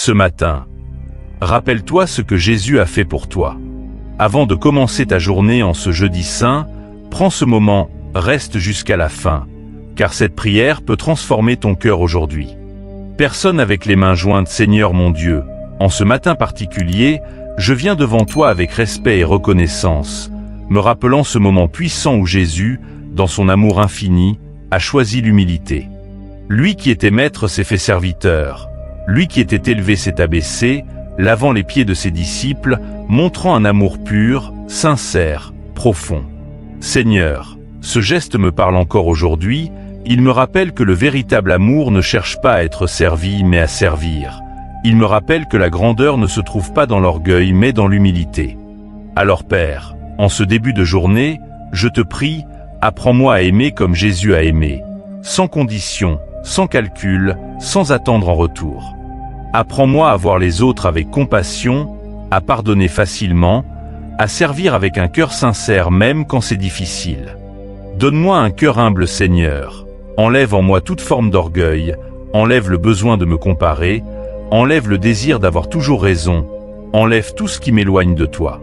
Ce matin, rappelle-toi ce que Jésus a fait pour toi. Avant de commencer ta journée en ce jeudi saint, prends ce moment, reste jusqu'à la fin, car cette prière peut transformer ton cœur aujourd'hui. Personne avec les mains jointes, Seigneur mon Dieu, en ce matin particulier, je viens devant toi avec respect et reconnaissance, me rappelant ce moment puissant où Jésus, dans son amour infini, a choisi l'humilité. Lui qui était maître s'est fait serviteur, lui qui était élevé s'est abaissé, lavant les pieds de ses disciples, montrant un amour pur, sincère, profond. Seigneur, ce geste me parle encore aujourd'hui, il me rappelle que le véritable amour ne cherche pas à être servi mais à servir. Il me rappelle que la grandeur ne se trouve pas dans l'orgueil mais dans l'humilité. Alors Père, en ce début de journée, je te prie, apprends-moi à aimer comme Jésus a aimé, sans condition, sans calcul, sans attendre en retour. Apprends-moi à voir les autres avec compassion, à pardonner facilement, à servir avec un cœur sincère même quand c'est difficile. Donne-moi un cœur humble, Seigneur. Enlève en moi toute forme d'orgueil, enlève le besoin de me comparer, enlève le désir d'avoir toujours raison, enlève tout ce qui m'éloigne de toi.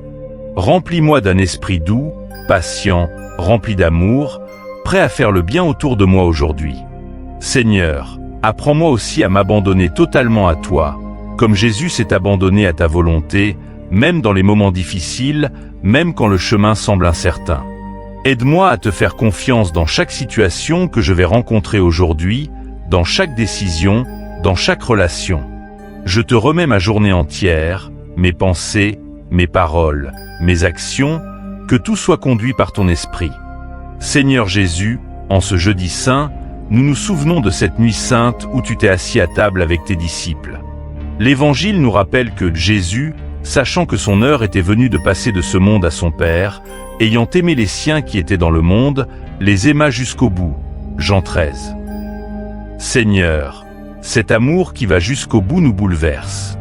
Remplis-moi d'un esprit doux, patient, rempli d'amour, prêt à faire le bien autour de moi aujourd'hui. Seigneur, apprends-moi aussi à m'abandonner totalement à toi, comme Jésus s'est abandonné à ta volonté, même dans les moments difficiles, même quand le chemin semble incertain. Aide-moi à te faire confiance dans chaque situation que je vais rencontrer aujourd'hui, dans chaque décision, dans chaque relation. Je te remets ma journée entière, mes pensées, mes paroles, mes actions, que tout soit conduit par ton esprit. Seigneur Jésus, en ce jeudi saint, nous nous souvenons de cette nuit sainte où tu t'es assis à table avec tes disciples. L'Évangile nous rappelle que Jésus, sachant que son heure était venue de passer de ce monde à son Père, ayant aimé les siens qui étaient dans le monde, les aima jusqu'au bout. Jean 13. Seigneur, cet amour qui va jusqu'au bout nous bouleverse.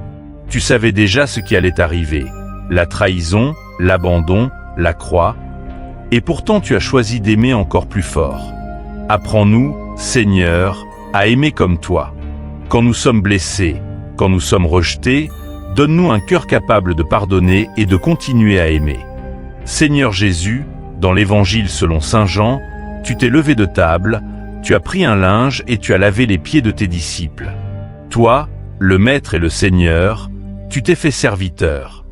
Tu savais déjà ce qui allait arriver, la trahison, l'abandon, la croix, et pourtant tu as choisi d'aimer encore plus fort. Apprends-nous, Seigneur, à aimer comme toi. Quand nous sommes blessés, quand nous sommes rejetés, donne-nous un cœur capable de pardonner et de continuer à aimer. Seigneur Jésus, dans l'Évangile selon saint Jean, tu t'es levé de table, tu as pris un linge et tu as lavé les pieds de tes disciples. Toi, le Maître et le Seigneur, tu t'es fait serviteur.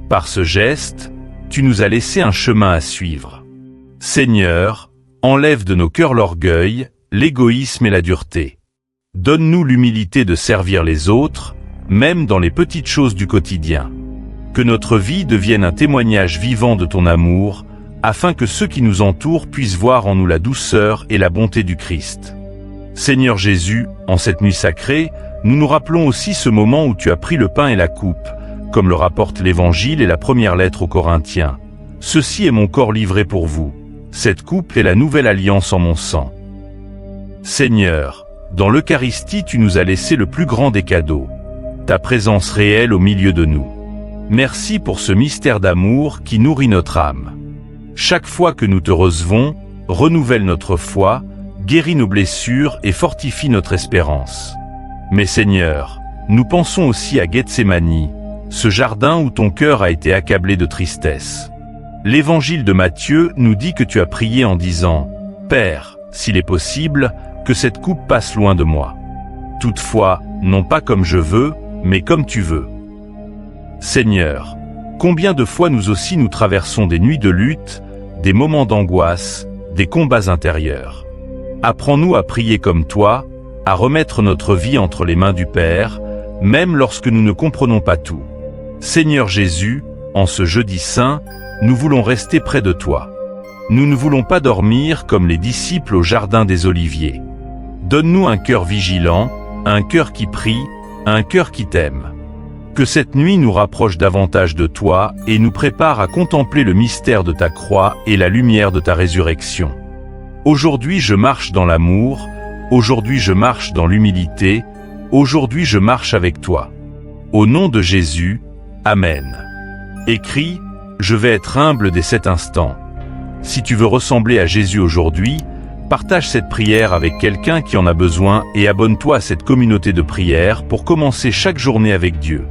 Par ce geste, tu nous as laissé un chemin à suivre. Seigneur, enlève de nos cœurs l'orgueil, l'égoïsme et la dureté. Donne-nous l'humilité de servir les autres, même dans les petites choses du quotidien. Que notre vie devienne un témoignage vivant de ton amour, afin que ceux qui nous entourent puissent voir en nous la douceur et la bonté du Christ. Seigneur Jésus, en cette nuit sacrée, nous nous rappelons aussi ce moment où tu as pris le pain et la coupe, comme le rapporte l'Évangile et la première lettre aux Corinthiens. Ceci est mon corps livré pour vous. Cette coupe est la nouvelle alliance en mon sang. Seigneur, dans l'Eucharistie tu nous as laissé le plus grand des cadeaux, ta présence réelle au milieu de nous. Merci pour ce mystère d'amour qui nourrit notre âme. Chaque fois que nous te recevons, renouvelle notre foi, guéris nos blessures et fortifie notre espérance. Mais Seigneur, nous pensons aussi à Gethsémani, ce jardin où ton cœur a été accablé de tristesse. L'Évangile de Matthieu nous dit que tu as prié en disant « Père, s'il est possible, que cette coupe passe loin de moi. Toutefois, non pas comme je veux, mais comme tu veux. » Seigneur, combien de fois nous aussi nous traversons des nuits de lutte, des moments d'angoisse, des combats intérieurs. Apprends-nous à prier comme toi, à remettre notre vie entre les mains du Père, même lorsque nous ne comprenons pas tout. Seigneur Jésus, en ce jeudi saint, nous voulons rester près de toi. Nous ne voulons pas dormir comme les disciples au jardin des Oliviers. Donne-nous un cœur vigilant, un cœur qui prie, un cœur qui t'aime. Que cette nuit nous rapproche davantage de toi et nous prépare à contempler le mystère de ta croix et la lumière de ta résurrection. Aujourd'hui je marche dans l'amour, aujourd'hui je marche dans l'humilité, aujourd'hui je marche avec toi. Au nom de Jésus, Amen. Écris, je vais être humble dès cet instant. Si tu veux ressembler à Jésus aujourd'hui, Partage cette prière avec quelqu'un qui en a besoin et abonne-toi à cette communauté de prière pour commencer chaque journée avec Dieu.